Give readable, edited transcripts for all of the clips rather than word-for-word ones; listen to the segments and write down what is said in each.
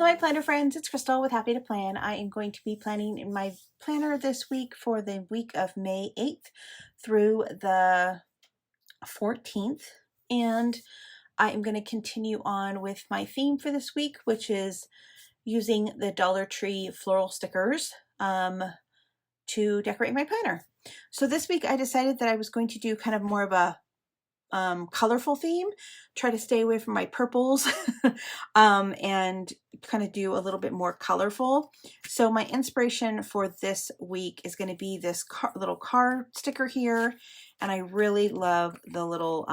my planner friends, it's Crystal with Happy to Plan. I am going to be planning in my planner this week for the week of May 8th through the 14th. And I am going to continue on with my theme for this week, which is using the Dollar Tree floral stickers to decorate my planner. So this week I decided that I was going to do kind of more of a colorful theme, try to stay away from my purples and kind of do a little bit more colorful. So my inspiration for this week is going to be this little car sticker here, and I really love the little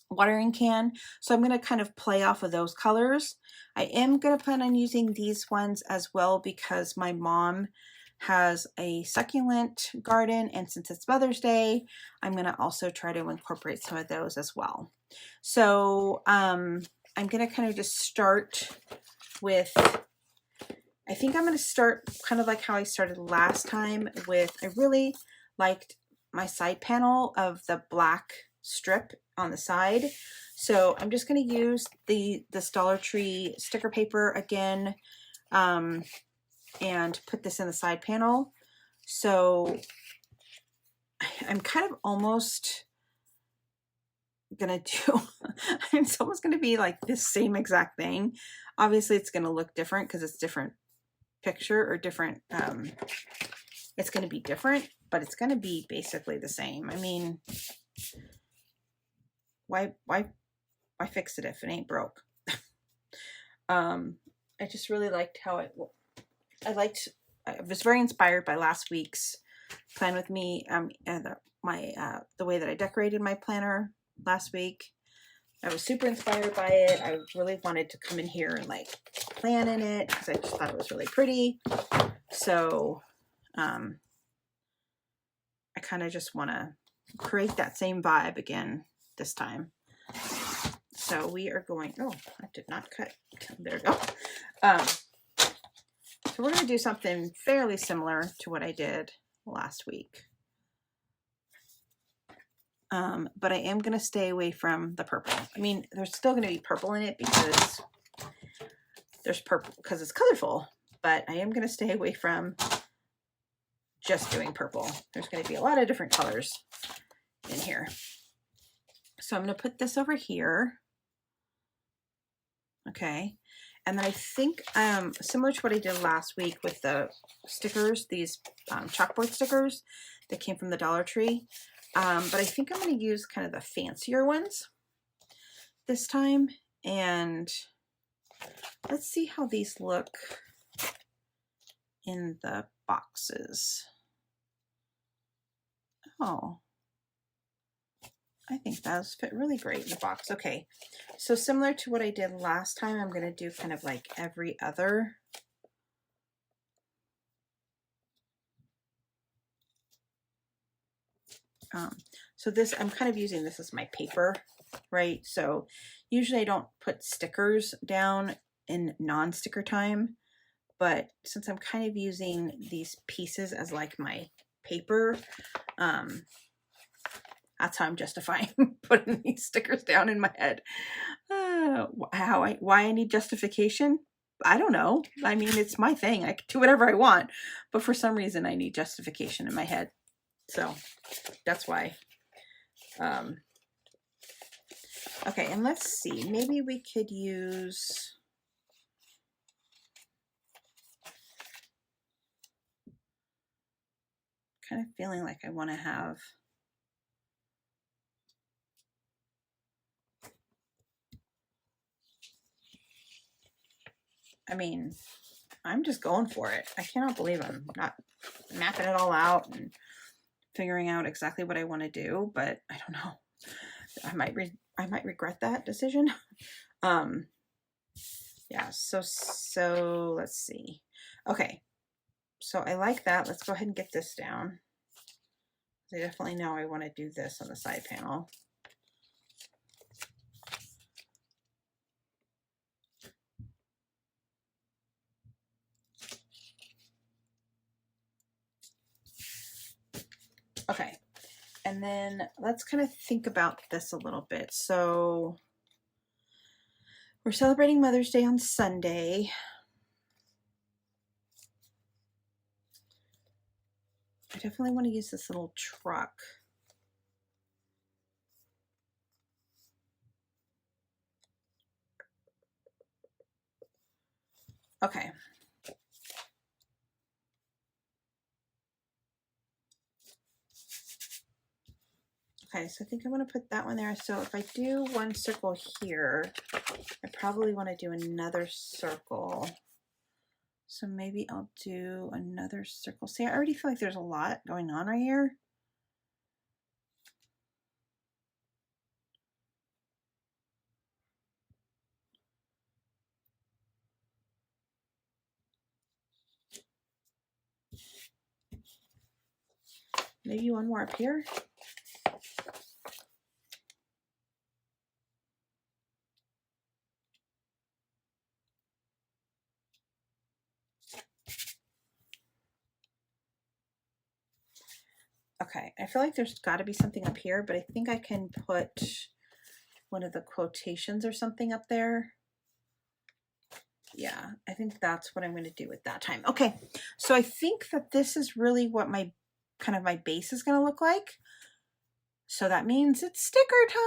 watering can, so I'm going to kind of play off of those colors. I am going to plan on using these ones as well because my mom has a succulent garden, and since it's Mother's Day, I'm going to also try to incorporate some of those as well. So I'm going to kind of just start with, I think I'm going to start kind of like how I started last time with, I really liked my side panel of the black strip on the side. So I'm just going to use this Dollar Tree sticker paper again, and put this in the side panel. So I'm kind of almost gonna do, it's almost gonna be like this same exact thing. Obviously it's gonna look different because it's different picture or different, it's gonna be different, but it's gonna be basically the same. I mean, why fix it if it ain't broke? I just really liked how I was very inspired by last week's plan with me, and the way that I decorated my planner last week. I was super inspired by it. I really wanted to come in here and like plan in it because I just thought it was really pretty. So I kind of just want to create that same vibe again this time. So we are going, oh, I did not cut. There we go. So we're going to do something fairly similar to what I did last week. But I am going to stay away from the purple. I mean, there's still going to be purple in it because there's purple because it's colorful, but I am going to stay away from just doing purple. There's going to be a lot of different colors in here. So I'm going to put this over here. Okay. And then I think similar to what I did last week with the stickers, these chalkboard stickers that came from the Dollar Tree. But I think I'm going to use kind of the fancier ones this time. And let's see how these look in the boxes. Oh, I think those fit really great in the box. Okay, so similar to what I did last time, I'm going to do kind of like every other. So this, I'm kind of using this as my paper, right? So usually I don't put stickers down in non-sticker time, but since I'm kind of using these pieces as like my paper, that's how I'm justifying putting these stickers down in my head. Why I need justification? I don't know. I mean, it's my thing. I can do whatever I want, but for some reason I need justification in my head. So that's why. Okay, and let's see. Maybe we could use... kind of feeling like I want to have... I mean, I'm just going for it. I cannot believe I'm not mapping it all out and figuring out exactly what I want to do, but I don't know. I might regret that decision. Yeah, so let's see. Okay, so I like that. Let's go ahead and get this down. I definitely know I want to do this on the side panel. Okay, and then let's kind of think about this a little bit. So We're celebrating Mother's Day on Sunday. I definitely want to use this little truck. Okay. Okay, so I think I'm going to put that one there. So if I do one circle here, I probably want to do another circle. So maybe I'll do another circle. See, I already feel like there's a lot going on right here. Maybe one more up here. Okay, I feel like there's got to be something up here, but I think I can put one of the quotations or something up there. Yeah, I think that's what I'm going to do with that time. Okay, so I think that this is really what my kind of my base is going to look like. So that means it's sticker time.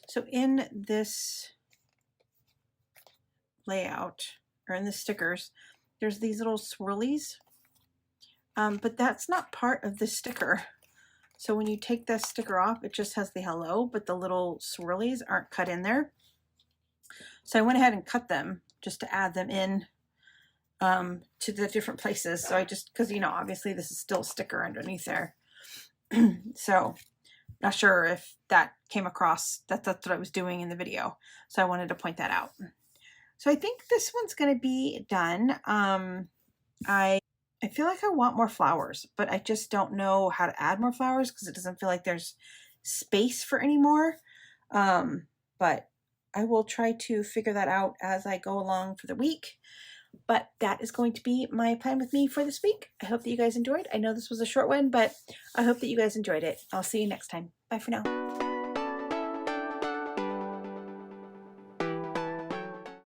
So in this layout, or in the stickers, there's these little swirlies, but that's not part of the sticker. So when you take this sticker off, it just has the hello, but the little swirlies aren't cut in there. So I went ahead and cut them just to add them in to the different places. So I just, because, you know, obviously this is still a sticker underneath there. So not sure if that came across, that's what I was doing in the video. So I wanted to point that out. So I think this one's going to be done. I feel like I want more flowers, but I just don't know how to add more flowers because it doesn't feel like there's space for any more. But I will try to figure that out as I go along for the week. But that is going to be my plan with me for this week. I hope that you guys enjoyed. I know this was a short one, but I hope that you guys enjoyed it. I'll see you next time. Bye for now.